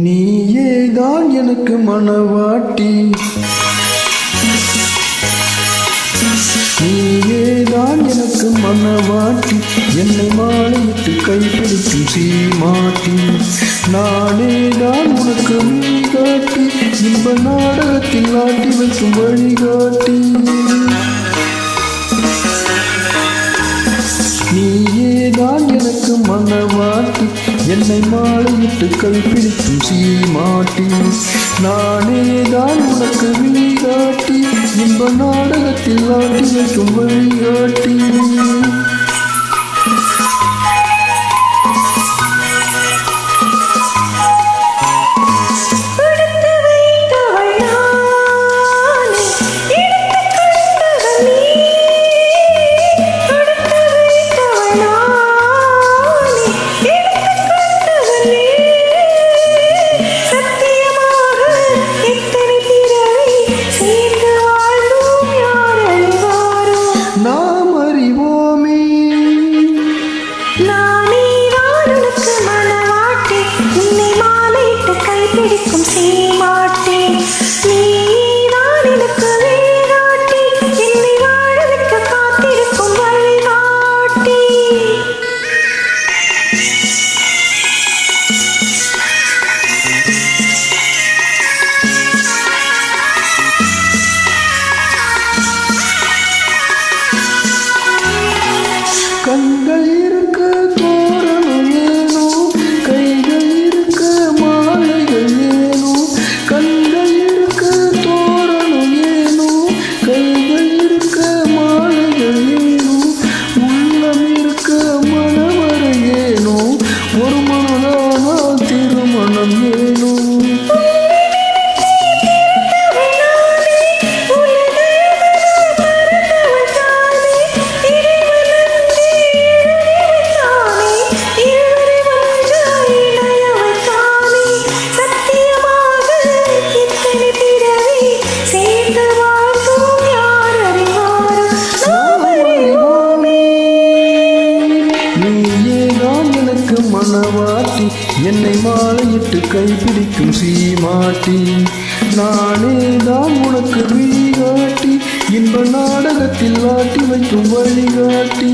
நீயேதான் எனக்கு மனவாட்டி, நீயேதான் எனக்கு மனவாட்டி, என்னை மாலையிட்டு கைப்பிடிக்கும் சீமாட்டி. நானேதான் உனக்கு வழிகாட்டி, இன்ப நாடகத்தில் ஆட்டி வைக்கும் வழிகாட்டி. நீயேதான் எனக்கு மனவாட்டி, என்னை மாலையிட்டு கைப்பிடிக்கும் சீமாட்டி. நானேதான் உனக்கு வழிகாட்டி, இன்ப நாடகத்தில் ஆட்டி வைக்கும் வழிகாட்டி. பிடிக்கும் சீமாட்டி, நீதான் எனக்கு வழிகாட்டி, என்னை வாழ வைக்க காத்திருக்கும் வழிகாட்டி. கண்கள் இருக்க தோரணம் ஏனோ, கைகள் இருக்க மாலைகள் ஏனோ. கண்கள் இருக்க தோரணம் ஏனோ, கைகள் இருக்க மாலைகள் ஏனோ. உள்ளம் இருக்க மனவரை ஏனோ, ஒரு மனதானால் திருமணம் ஏனோ. மனவாட்டி, என்னை மாலையிட்டு கைப்பிடிக்கும் சீமாட்டி. நானேதான் உனக்கு வழிகாட்டி, இன்ப நாடகத்தில் ஆட்டி வைக்கும் வழிகாட்டி.